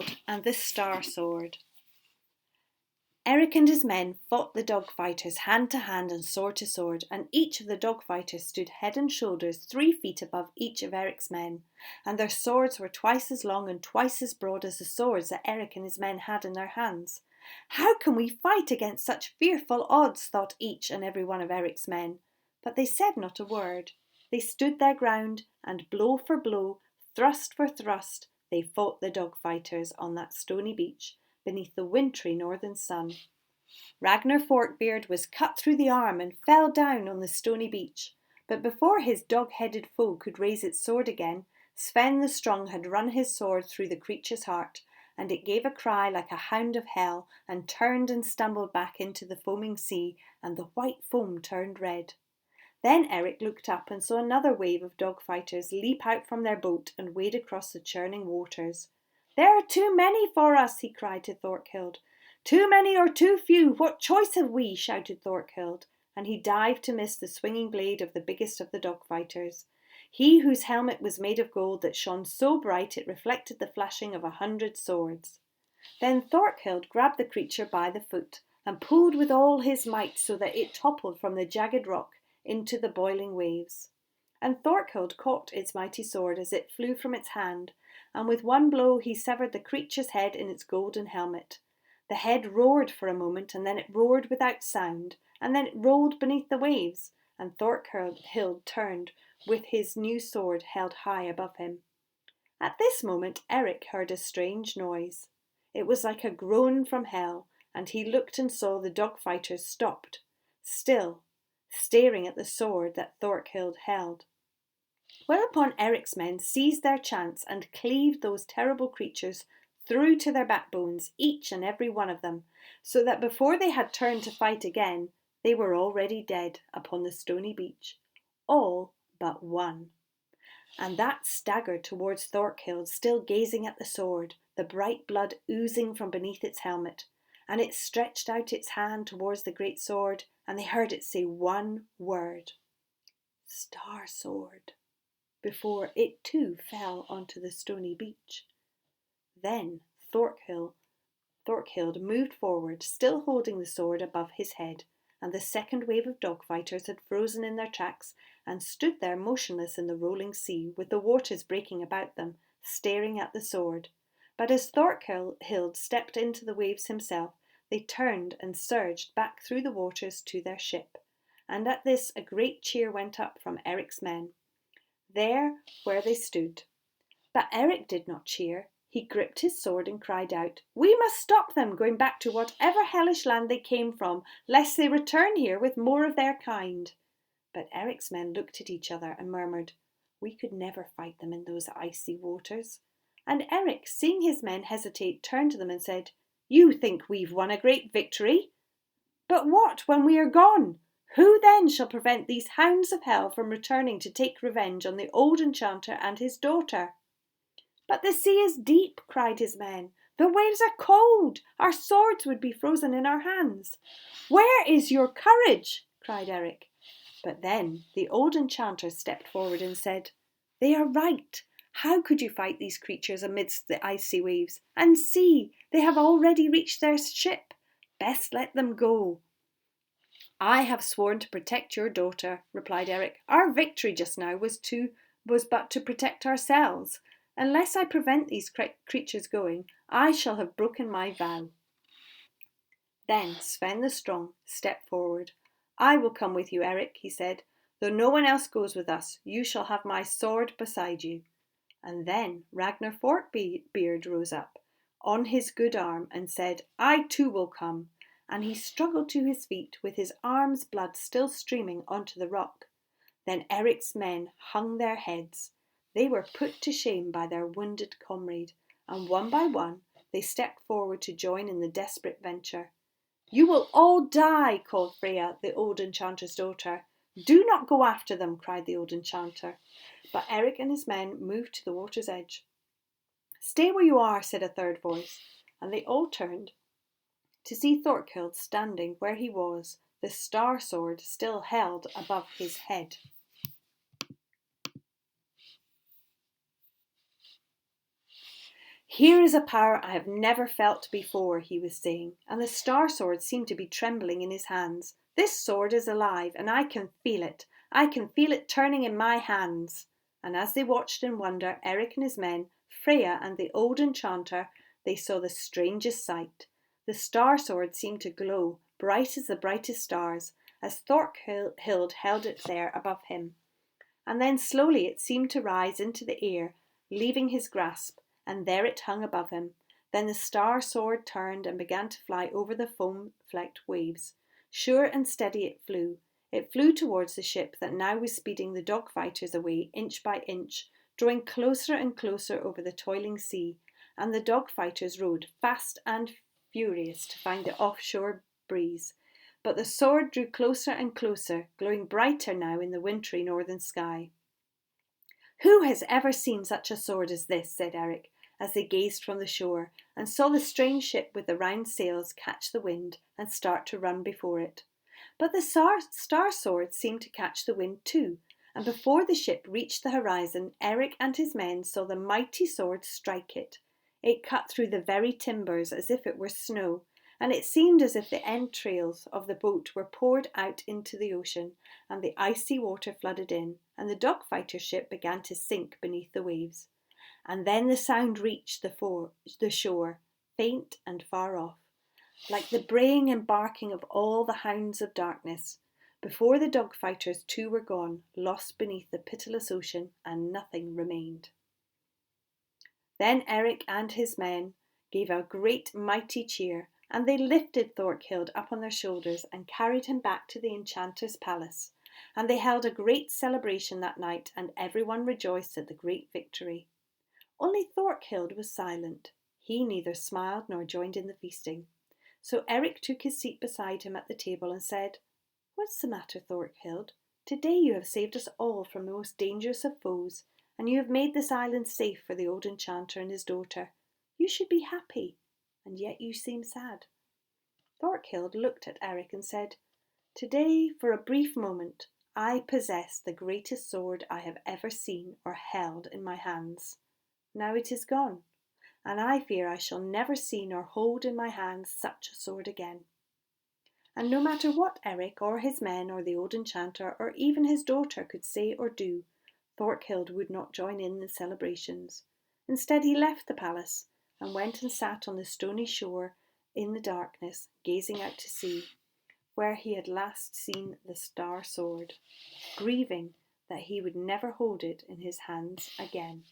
THORKHILD and the Star Sword. Eric and his men fought the dog fighters hand to hand and sword to sword, and each of the dog fighters stood head and shoulders 3 feet above each of Eric's men, and their swords were twice as long and twice as broad as the swords that Eric and his men had in their hands. "How can we fight against such fearful odds?" thought each and every one of Eric's men. But they said not a word. They stood their ground, and blow for blow, thrust for thrust, they fought the dog fighters on that stony beach beneath the wintry northern sun. Ragnar Forkbeard was cut through the arm and fell down on the stony beach. But before his dog-headed foe could raise its sword again, Sven the Strong had run his sword through the creature's heart, and it gave a cry like a hound of hell and turned and stumbled back into the foaming sea, and the white foam turned red. Then Eric looked up and saw another wave of dog fighters leap out from their boat and wade across the churning waters. "There are too many for us," he cried to Thorkhild. "Too many or too few, what choice have we?" shouted Thorkhild, and he dived to miss the swinging blade of the biggest of the dog fighters, he whose helmet was made of gold that shone so bright it reflected the flashing of 100 swords. Then Thorkhild grabbed the creature by the foot and pulled with all his might so that it toppled from the jagged rock into the boiling waves. And Thorkhild caught its mighty sword as it flew from its hand, and with one blow he severed the creature's head in its golden helmet. The head roared for a moment, and then it roared without sound, and then it rolled beneath the waves, and Thorkhild turned with his new sword held high above him. At this moment Eric heard a strange noise. It was like a groan from hell, and he looked and saw the dog fighters stopped, still, staring at the sword that Thorkhild held. Whereupon Eric's men seized their chance and cleaved those terrible creatures through to their backbones, each and every one of them, so that before they had turned to fight again, they were already dead upon the stony beach. All but one. And that staggered towards Thorkhild, still gazing at the sword, the bright blood oozing from beneath its helmet, and it stretched out its hand towards the great sword, and they heard it say one word, "Star Sword," before it too fell onto the stony beach. Then Thorkhild moved forward, still holding the sword above his head, and the second wave of dog fighters had frozen in their tracks and stood there motionless in the rolling sea, with the waters breaking about them, staring at the sword. But as Thorkhild stepped into the waves himself, they turned and surged back through the waters to their ship. And at this a great cheer went up from Eric's men, there where they stood. But Eric did not cheer. He gripped his sword and cried out, "We must stop them going back to whatever hellish land they came from, lest they return here with more of their kind." But Eric's men looked at each other and murmured, "We could never fight them in those icy waters." And Eric, seeing his men hesitate, turned to them and said, "You think we've won a great victory? But what when we are gone? Who then shall prevent these hounds of hell from returning to take revenge on the old enchanter and his daughter?" "But the sea is deep," cried his men. "The waves are cold. Our swords would be frozen in our hands." "Where is your courage?" cried Eric. But then the old enchanter stepped forward and said, "They are right. How could you fight these creatures amidst the icy waves? And see, they have already reached their ship. Best let them go." "I have sworn to protect your daughter," replied Eric. "Our victory just now was but to protect ourselves. Unless I prevent these creatures going, I shall have broken my vow." Then Sven the Strong stepped forward. "I will come with you, Eric," he said. "Though no one else goes with us, you shall have my sword beside you." And then Ragnar Forkbeard rose up on his good arm and said, "I too will come." And he struggled to his feet with his arm's blood still streaming onto the rock. Then Eric's men hung their heads. They were put to shame by their wounded comrade, and one by one they stepped forward to join in the desperate venture. "You will all die," called Freya, the old enchanter's daughter. "Do not go after them," cried the old enchanter. But Eric and his men moved to the water's edge. "Stay where you are," said a third voice, and they all turned to see Thorkhild standing where he was, the star sword still held above his head. "Here is a power I have never felt before," he was saying, and the star sword seemed to be trembling in his hands. "This sword is alive, and I can feel it. I can feel it turning in my hands." And as they watched in wonder, Eric and his men, Freya and the old enchanter, they saw the strangest sight. The star sword seemed to glow, bright as the brightest stars, as Thorkhild held it there above him. And then slowly it seemed to rise into the air, leaving his grasp, and there it hung above him. Then the star sword turned and began to fly over the foam-flecked waves. Sure and steady it flew. It flew towards the ship that now was speeding the dog fighters away inch by inch, drawing closer and closer over the toiling sea, and the dog fighters rowed fast and furious to find the offshore breeze. But the sword drew closer and closer, glowing brighter now in the wintry northern sky. "Who has ever seen such a sword as this?" said Eric, as they gazed from the shore, and saw the strange ship with the round sails catch the wind and start to run before it. But the star sword seemed to catch the wind too, and before the ship reached the horizon, Eric and his men saw the mighty sword strike it. It cut through the very timbers as if it were snow, and it seemed as if the entrails of the boat were poured out into the ocean, and the icy water flooded in, and the dog-fighter ship began to sink beneath the waves. And then the sound reached the shore, faint and far off, like the braying and barking of all the hounds of darkness. Before the dog-fighters too were gone, lost beneath the pitiless ocean, and nothing remained. Then Eric and his men gave a great mighty cheer, and they lifted Thorkhild up on their shoulders and carried him back to the enchanter's palace. And they held a great celebration that night, and everyone rejoiced at the great victory. Only Thorkhild was silent. He neither smiled nor joined in the feasting. So Eric took his seat beside him at the table and said, "What's the matter, Thorkhild? Today you have saved us all from the most dangerous of foes, and you have made this island safe for the old enchanter and his daughter. You should be happy, and yet you seem sad." Thorkhild looked at Eric and said, "Today, for a brief moment, I possess the greatest sword I have ever seen or held in my hands. Now it is gone, and I fear I shall never see nor hold in my hands such a sword again." And no matter what Eric or his men or the old enchanter or even his daughter could say or do, Thorkhild would not join in the celebrations. Instead he left the palace and went and sat on the stony shore in the darkness, gazing out to sea, where he had last seen the star sword, grieving that he would never hold it in his hands again.